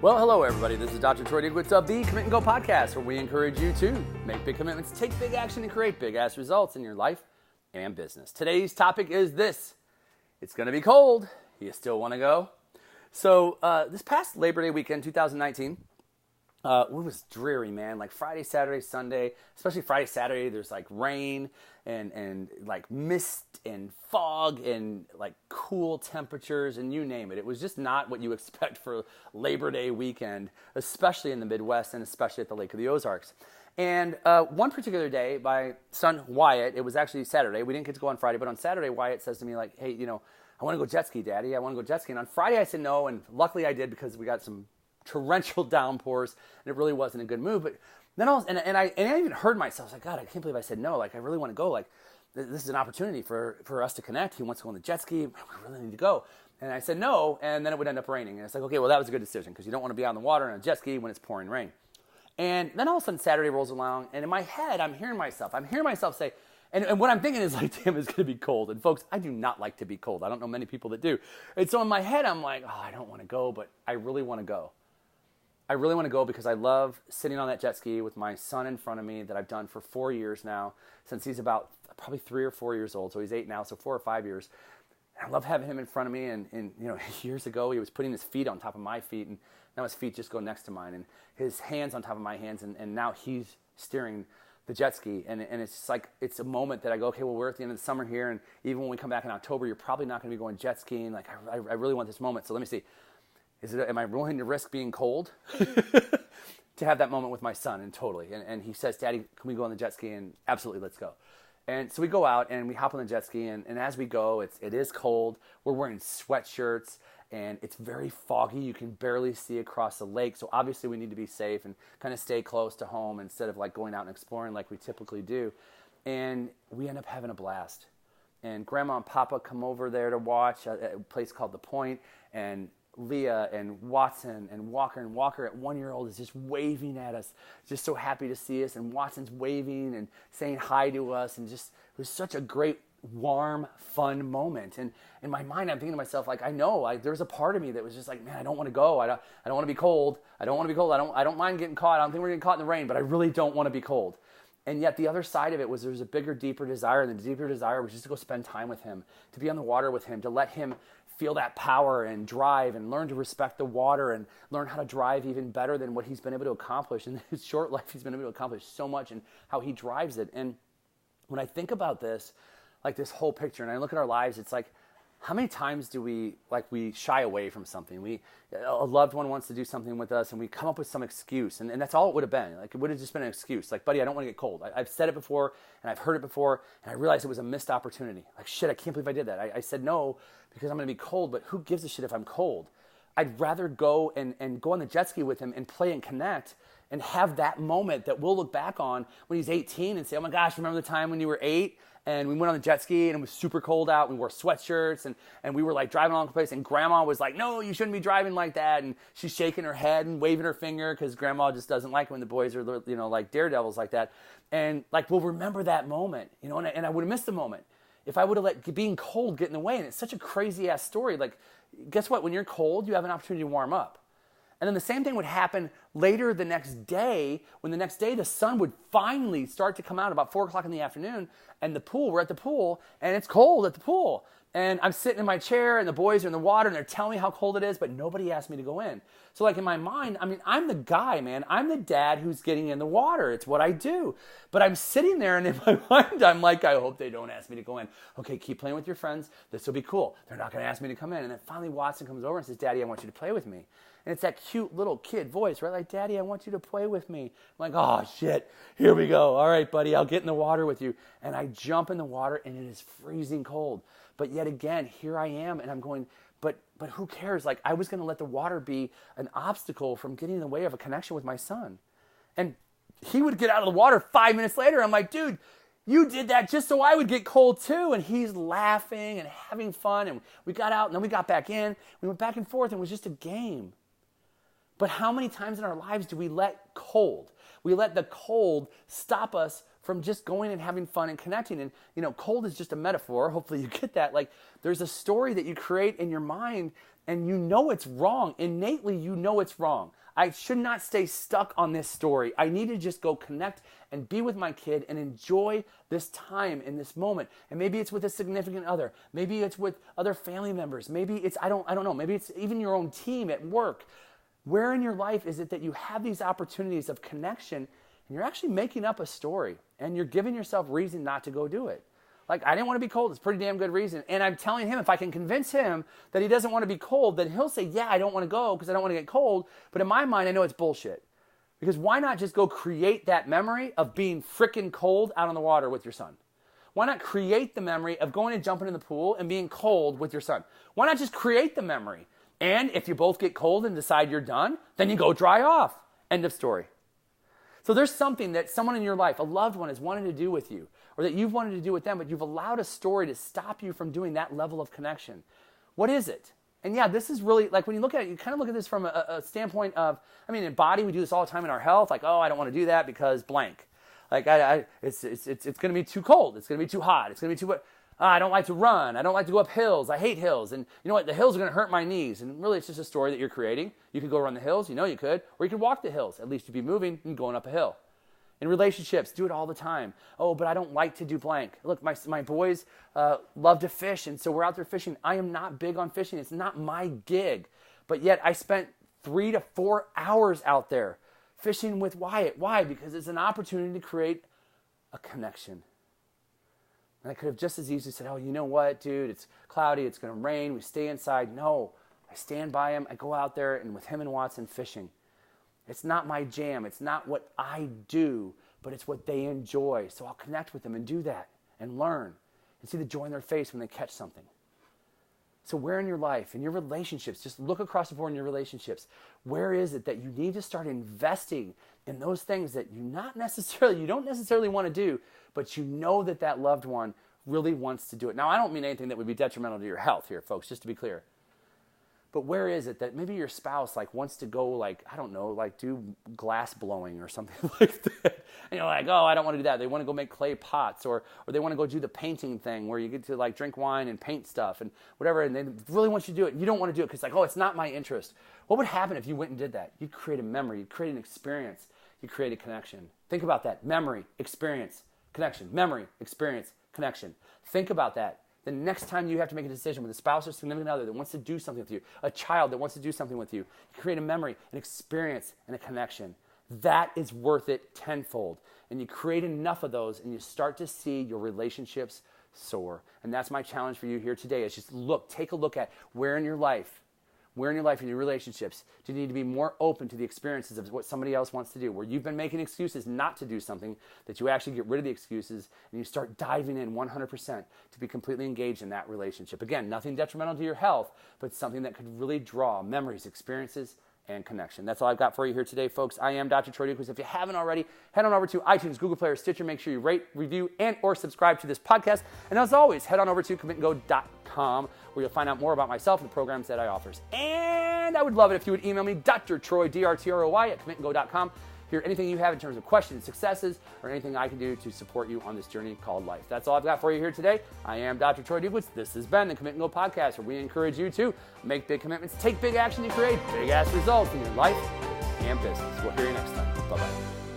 Well, hello, everybody. This is Dr. Troy Digwitz of the Commit and Go podcast, where we encourage you to make big commitments, take big action, and create big-ass results in your life and business. Today's topic is this. It's going to be cold. You still want to go? So this past Labor Day weekend, 2019, it was dreary, man. Like Friday, Saturday, Sunday, especially Friday, Saturday, there's like rain and like mist and fog and like cool temperatures and you name it. It was just not what you expect for Labor Day weekend, especially in the Midwest and especially at the Lake of the Ozarks. And one particular day, my son Wyatt, it was actually Saturday. We didn't get to go on Friday, but on Saturday, Wyatt says to me like, hey, I want to go jet ski, Daddy. I want to go jet ski. And on Friday, I said no, and luckily I did because we got some torrential downpours, and it really wasn't a good move. But then I even heard myself. I was like, God, I can't believe I said no. Like, I really want to go. Like, this is an opportunity for us to connect. He wants to go on the jet ski. We really need to go. And I said no, and then it would end up raining. And it's like, okay, well, that was a good decision because you don't want to be on the water on a jet ski when it's pouring rain. And then all of a sudden, Saturday rolls along, and in my head, I'm hearing myself say, and what I'm thinking is like, damn, it's going to be cold. And folks, I do not like to be cold. I don't know many people that do. And so in my head, I'm like, oh, I don't want to go, but I really want to go. I really want to go because I love sitting on that jet ski with my son in front of me that I've done for 4 years now, since he's about probably 3 or 4 years old. So he's 8 now, so 4 or 5 years. And I love having him in front of me. And years ago, he was putting his feet on top of my feet, and now his feet just go next to mine, and his hands on top of my hands, and now he's steering the jet ski. And it's just like, it's a moment that I go, okay, well, we're at the end of the summer here, and even when we come back in October, you're probably not going to be going jet skiing. Like, I really want this moment. So let me see. Am I willing to risk being cold to have that moment with my son? And totally. And he says, Daddy, can we go on the jet ski? And absolutely, let's go. And so we go out and we hop on the jet ski. And as we go, it is cold. We're wearing sweatshirts and it's very foggy. You can barely see across the lake. So obviously we need to be safe and kind of stay close to home instead of like going out and exploring like we typically do. And we end up having a blast. And Grandma and Papa come over there to watch at a place called The Point. And Leah and Watson and Walker at 1-year-old is just waving at us, just so happy to see us. And Watson's waving and saying hi to us, and just, it was such a great, warm, fun moment. And in my mind, I'm thinking to myself, like, I know, there's a part of me that was just like, man, I don't want to go. I don't want to be cold. I don't mind getting caught. I don't think we're getting caught in the rain, but I really don't want to be cold. And yet the other side of it was there's a bigger, deeper desire, and the deeper desire was just to go spend time with him, to be on the water with him, to let him feel that power and drive and learn to respect the water and learn how to drive even better than what he's been able to accomplish. In his short life, he's been able to accomplish so much in how he drives it. And when I think about this, like this whole picture, and I look at our lives, it's like, how many times do we shy away from something? A loved one wants to do something with us, and we come up with some excuse, and that's all it would have been. Like, it would have just been an excuse. Like, buddy, I don't want to get cold. I've said it before, and I've heard it before, and I realized it was a missed opportunity. Like, shit, I can't believe I did that. I said no because I'm going to be cold, but who gives a shit if I'm cold? I'd rather go and go on the jet ski with him and play and connect and have that moment that we'll look back on when he's 18 and say, oh my gosh, remember the time when you were 8? And we went on the jet ski and it was super cold out. We wore sweatshirts and we were like driving along the place, and Grandma was like, no, you shouldn't be driving like that. And she's shaking her head and waving her finger because Grandma just doesn't like when the boys are, like daredevils like that. And like, we'll remember that moment, and I would have missed the moment if I would have let being cold get in the way. And it's such a crazy ass story. Like, guess what? When you're cold, you have an opportunity to warm up. And then the same thing would happen later the next day, when the next day the sun would finally start to come out about 4 o'clock in the afternoon, and we're at the pool, and it's cold at the pool. And I'm sitting in my chair, and the boys are in the water, and they're telling me how cold it is, but nobody asked me to go in. So like in my mind, I mean, I'm the guy, man. I'm the dad who's getting in the water. It's what I do. But I'm sitting there, and in my mind, I'm like, I hope they don't ask me to go in. Okay, keep playing with your friends. This will be cool. They're not going to ask me to come in. And then finally Watson comes over and says, Daddy, I want you to play with me. And it's that cute little kid voice, right? Like, Daddy, I want you to play with me. I'm like, oh, shit, here we go. All right, buddy, I'll get in the water with you. And I jump in the water, and it is freezing cold. But yet again, here I am, and I'm going, but who cares? Like, I was going to let the water be an obstacle from getting in the way of a connection with my son. And he would get out of the water 5 minutes later. I'm like, dude, you did that just so I would get cold too. And he's laughing and having fun. And we got out, and then we got back in. We went back and forth, and it was just a game. But how many times in our lives do we let the cold stop us from just going and having fun and connecting. And, cold is just a metaphor. Hopefully you get that. Like, there's a story that you create in your mind, and you know it's wrong. Innately, you know it's wrong. I should not stay stuck on this story. I need to just go connect and be with my kid and enjoy this time in this moment. And maybe it's with a significant other. Maybe it's with other family members. Maybe it's, I don't know. Maybe it's even your own team at work. Where in your life is it that you have these opportunities of connection and you're actually making up a story and you're giving yourself reason not to go do it? Like, I didn't want to be cold. It's a pretty damn good reason. And I'm telling him, if I can convince him that he doesn't want to be cold, then he'll say, yeah, I don't want to go because I don't want to get cold. But in my mind, I know it's bullshit. Because why not just go create that memory of being frickin' cold out on the water with your son? Why not create the memory of going and jumping in the pool and being cold with your son? Why not just create the memory? And if you both get cold and decide you're done, then you go dry off. End of story. So there's something that someone in your life, a loved one, has wanted to do with you, or that you've wanted to do with them, but you've allowed a story to stop you from doing that level of connection. What is it? And yeah, this is really, like, when you look at it, you kind of look at this from a standpoint of, in body, we do this all the time in our health. Like, oh, I don't want to do that because blank. Like, it's going to be too cold. It's going to be too hot. It's going to be too wet. I don't like to run. I don't like to go up hills. I hate hills. And you know what? The hills are going to hurt my knees. And really, it's just a story that you're creating. You could go run the hills. You could. Or you could walk the hills. At least you'd be moving and going up a hill. In relationships, do it all the time. Oh, but I don't like to do blank. Look, my boys love to fish, and so we're out there fishing. I am not big on fishing. It's not my gig. But yet I spent 3 to 4 hours out there fishing with Wyatt. Why? Because it's an opportunity to create a connection. And I could have just as easily said, oh, you know what, dude? It's cloudy. It's going to rain. We stay inside. No, I stand by him. I go out there and with him and Watson fishing. It's not my jam. It's not what I do, but it's what they enjoy. So I'll connect with them and do that and learn and see the joy in their face when they catch something. So where in your life, in your relationships, just look across the board in your relationships, where is it that you need to start investing in those things that you don't necessarily want to do, but you know that loved one really wants to do it. Now, I don't mean anything that would be detrimental to your health here, folks, just to be clear. But where is it that maybe your spouse wants to go do glass blowing or something like that? And you're like, oh, I don't want to do that. They want to go make clay pots or they want to go do the painting thing where you get to drink wine and paint stuff and whatever. And they really want you to do it. And you don't want to do it because it's not my interest. What would happen if you went and did that? You'd create a memory. You'd create an experience. You'd create a connection. Think about that. Memory, experience, connection. Memory, experience, connection. Think about that. The next time you have to make a decision with a spouse or significant other that wants to do something with you, a child that wants to do something with you, you create a memory, an experience, and a connection. That is worth it tenfold. And you create enough of those and you start to see your relationships soar. And that's my challenge for you here today is just take a look at where in your life, in your relationships, do you need to be more open to the experiences of what somebody else wants to do? Where you've been making excuses not to do something, that you actually get rid of the excuses and you start diving in 100% to be completely engaged in that relationship. Again, nothing detrimental to your health, but something that could really draw memories, experiences, and connection. That's all I've got for you here today, folks. I am Dr. Troy Duquesne. If you haven't already, head on over to iTunes, Google Play, or Stitcher. Make sure you rate, review, and or subscribe to this podcast. And as always, head on over to commitandgo.com where you'll find out more about myself and the programs that I offer. And I would love it if you would email me, Dr. Troy, DRTROY, at commitandgo.com. Hear anything you have in terms of questions, successes, or anything I can do to support you on this journey called life. That's all I've got for you here today. I am Dr. Troy Duquesne. This has been the Commit and Go podcast, where we encourage you to make big commitments, take big action, and create big-ass results in your life and business. We'll hear you next time. Bye-bye.